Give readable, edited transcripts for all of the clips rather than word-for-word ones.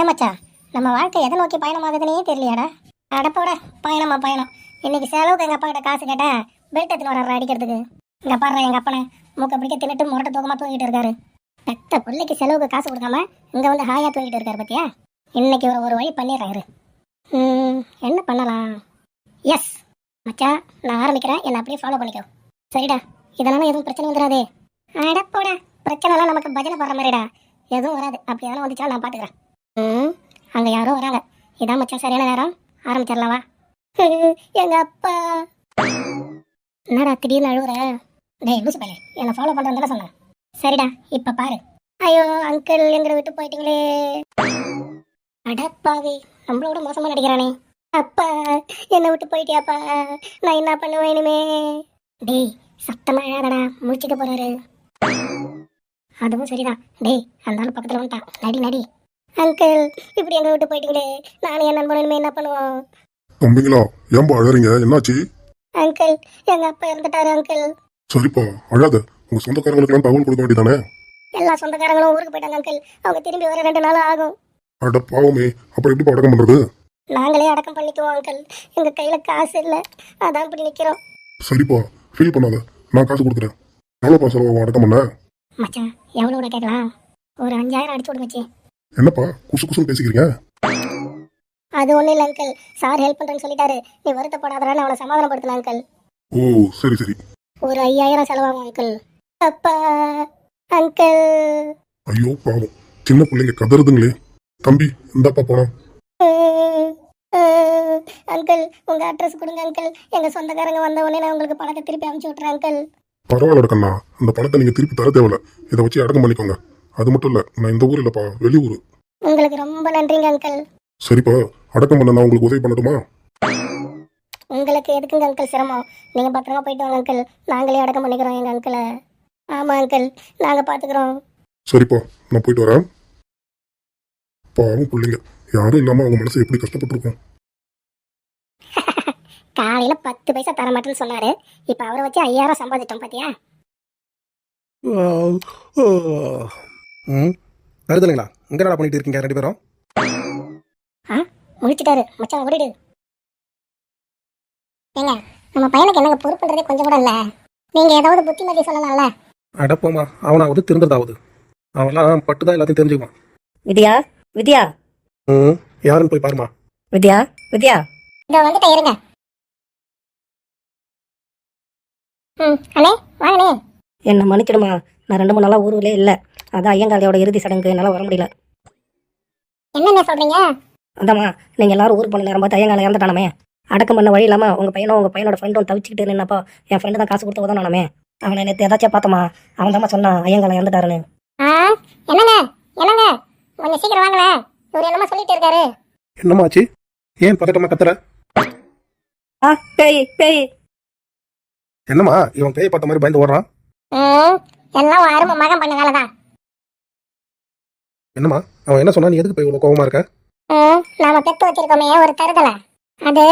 மச்சான், நம்ம வாழ்க்கை எதை நோக்கி பயணமாகுதுன்னே தெரியலையாடா. அடப்போட பயணம். இன்னைக்கு செலவுக்கு எங்கள் அப்பா கிட்ட காசு கேட்டேன், பெல்ட் எடுத்துன்னு வர அடிக்கிறதுக்கு. இங்கே பாடுற எங்கள் அப்பனை மூக்க பிடிக்க தின்னுட்டு முரட்டை தூக்கமாக தூங்கிட்டு இருக்காரு. பெத்த பிள்ளைக்கு செலவுக்கு காசு கொடுக்காம இங்கே வந்து ஹாயாக தூங்கிட்டு இருக்காரு பத்தியா. இன்னைக்கு ஒரு வழி பண்ணிடுறாரு. என்ன பண்ணலாம்? எஸ் மச்சான், நான் ஆரம்பிக்கிறேன், என்னை அப்படியே ஃபாலோ பண்ணிக்கோ. சரிடா, இதனால எதுவும் பிரச்சனை வந்துடாதே. அடப்போட, பிரச்சனைலாம் நமக்கு பஜனை பாடுற மாதிரிடா, எதுவும் வராது. அப்படி எதனா வந்துச்சா நான் பார்த்துக்கிறேன். அங்கே யாரோ வராங்க. இதான் மச்சான் சரியான நேரம், ஆரம்பிச்சிடலாவா? எங்க அப்பா என்னடா திடீர்னு அழுவுற? டேய் லூசு பையலே, என்னை ஃபாலோ பண்ணுறேன்னு சொன்னேன். சரிடா, இப்போ பாரு. ஐயோ அங்கிள், எங்களை விட்டு போயிட்டீங்களே. அடப்பாவி, நம்மளோட மோசமாக நடிக்கிறானே. அப்பா என்னை விட்டு போயிட்டியாப்பா, நான் என்ன பண்ணுவேன் இனிமே? டேய் சத்தமாக அழாதடா, முடிச்சுக்க போறாரு. அதுவும் சரிதான். டேய் அந்த ஆள் பக்கத்தில் வந்துட்டான், நடி. அங்கிள் இப்படி எங்களை விட்டு போயிட்டீங்களே, நானும் என் நண்பனும் இனிமே என்ன பண்ணுவோம்? தம்பிங்களா, ஏன்பா அழறீங்க? என்னாச்சு? அங்கிள், எங்க அப்பா இறந்துட்டாரு அங்கிள். சரிப்பா, அழாத. உங்க சொந்தக்காரங்களுக்கு எல்லாம் தகவல் கொடுக்க வேண்டியதானே? எல்லா சொந்தக்காரங்களும் ஊருக்கு போயிட்டாங்க அங்கிள். அவங்க திரும்பி வர 2 நாள் ஆகும். அட பாவமே, அப்புறம் எப்படி அடக்கம் பண்றது? நாங்களே அடக்கம் பண்ணிக்குவோம் அங்கிள், எங்க கையில காசு இல்ல, அதான் இப்படி நிக்கிறோம். சரிப்பா, ஃபீல் பண்ணாத, நான் காசு கொடுக்குறேன். எவ்வளோப்பா செலவு அடக்கம் பண்ண? மச்சான் எவ்வளோட கேட்கலாம்? ஒரு 5000 அடிச்சு விடு மச்சி. என்னப்பா குசு குசுன்னு பேசிக்கிறீங்க? அது ஒன்றும் இல்லை அங்கிள், சார் ஹெல்ப் பண்ணுறேன்னு சொல்லிட்டாரு, நீ வருத்தப்படாதரான்னு அவனை சமாதானப்படுத்தின அங்கிள். ஓ சரி. ஒரு 5000 செலவாகும் அங்கிள். அப்பா அங்கிள். ஐயோ பாவம், சின்ன பிள்ளைங்க கதறுதுங்களே. தம்பி இந்தாப்பா போனோம். அங்கிள் உங்க அட்ரஸ் கொடுங்க அங்கிள், எங்க சொந்தக்காரங்க வந்த உடனே நான் உங்களுக்கு பணத்தை திருப்பி அனுப்பிச்சு விட்றேன் அங்கிள். பரவாயில்ல கண்ணா, அந்த பணத்தை நீங்க திருப்பி தர தேவையில்ல, இதை வச்சு அடக்கம் பண்ணிக்கோங்க. அது மட்டும் இல்ல, நான் இந்த ஊர் இல்லப்பா, வெளியூர். உங்களுக்கு ரொம்ப நன்றிங்க அங்கிள். சரிப்பா, அடக்கம் பண்ண நான் உங்களுக்கு உதவி பண்ணட்டுமா? உங்களுக்கு எதுக்குங்க அங்கிள் சிரமம்? நீங்க பத்திரமா போயிட்டு வாங்க அங்கிள், நாங்களே அடக்கம் பண்ணிக்கிறோம் எங்க அங்கிளை. ஆமா அங்கிள், நாங்க பாத்துக்கிறோம். சரிப்பா, நான் போயிட்டு வரேன். பாவம் பிள்ளைங்க, யாரும் இல்லாம அவங்க மனசு எப்படி கஷ்டப்பட்டிருக்கும். காலையில 10 பைசா தர மாட்டேன்னு சொன்னாரு, இப்ப அவரை வச்சு 5000 சம்பாதிட்டோம் பாத்தியா. வருதுங்களா? இங்க என்ன பண்ணிட்டு இருக்கீங்க 2 பேரும்? முடிச்சிட்டாரு மச்சான், ஓடிடு. ஏங்க நம்ம பையனுக்கு என்னங்க பொறுப்புன்றதே கொஞ்சம் கூட இல்ல, நீங்க ஏதாவது புத்திமதி சொல்லலாம்ல? அடப்போமா, அவனாவது திருந்ததாவது, அவன்லாம் பட்டுதான் எல்லாத்தையும் தெரிஞ்சுக்குவான். வித்யா யாருன்னு போய் பாருமா. வித்யா இதோ வந்துட்டேன், இருங்க. அண்ணே வாங்கண்ணே. என்ன மன்னிச்சிடுமா, நான் 2-3 நாளா ஊருலே இல்லை, அதான் ஐயங்காளியோட இறுதி சடங்கு என்னால் வர முடியல. என்னென்ன சொல்றீங்க? அதாம்மா, நீங்கள் எல்லாரும் ஊருக்கு போன நேரம் பார்த்து ஐயங்காலை இறந்துட்டானமே, அடக்கம் பண்ண வழி இல்லாமல் உங்கள் பையனோட ஃப்ரெண்டும் தவிச்சிக்கிட்டு நின்னப்போ என் ஃப்ரெண்டு தான் காசு கொடுத்து உதவனானமே, அவனை நேற்று ஏதாச்சும் பார்த்தோமா, அவன் தாம்மா சொன்னான் ஐயங்காலை இறந்துட்டாருன்னு. என்னங்க கொஞ்சம் சீக்கிரம் வாங்கல, இவர் என்னமா சொல்லிட்டு இருக்காரு. என்னமாச்சு? ஏன் பதட்டமா கத்துற? பேய் என்னம்மா இவன் பேய் பார்த்த மாதிரி பயந்து ஓடுறான்? எல்லாம் அருமை மகன் பண்ண வேலைதான். என்னம்மா அவன் என்ன சொன்னா, நீ எதுக்கு போய் இவ்வளவு கோவமா இருக்க? நாம பெத்து வச்சிருக்கோமே ஒரு தருதலை, அது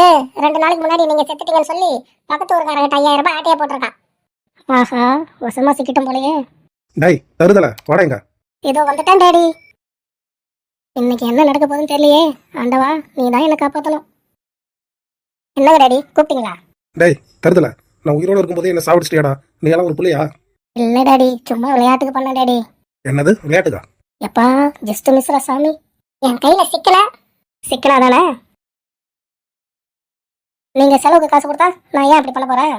2 நாளைக்கு முன்னாடி நீங்க செத்துட்டீங்கன்னு சொல்லி பக்கத்து ஊருக்காரங்கிட்ட 5000 ரூபாய் ஆட்டையா போட்டிருக்கான். ஆஹா, வசமா சிக்கிட்டும் போலயே. டேய் தருதல வாடங்க. இதோ வந்துட்டேன் டாடி. இன்னைக்கு என்ன நடக்க போகுதுன்னு தெரியலையே, ஆண்டவா நீ தான் என்ன காப்பாத்தணும். என்னங்க டாடி கூப்பிட்டீங்களா? டேய் தருதல, நான் உயிரோட இருக்கும்போதே என்ன சாவடிச்சிட்டியாடா, நீ எல்லாம் ஒரு பிள்ளையா? இல்ல டாடி, சும்மா விளையாட்டுக்கு பண்ண டாடி. என்னது விளையாட்டுக்கா? எப்பா ஜஸ்ட் மிஸ்ரா சாமி, என் கையில சிக்கலாதானே? நீங்க செலவுக்கு காசு கொடுத்தா நான் ஏன் அப்படி பண்ண போறேன்?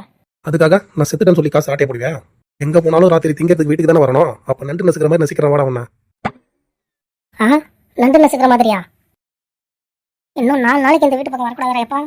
அதுக்காக நான் செத்துட்டேன்னு சொல்லி காசு ஆட்டைய போடுவேன்? எங்க போனாலும் ராத்திரி திங்கிறதுக்கு வீட்டுக்கு தானே வரணும், அப்ப நண்டு நசுக்கிற மாதிரி நசுக்கிறேன் வாடா உன்ன. நண்டு நசுக்கிற மாதிரியா? இன்னும் 4 நாளைக்கு இந்த வீட்டு பக்கம் வரக்கூடாதுப்பா.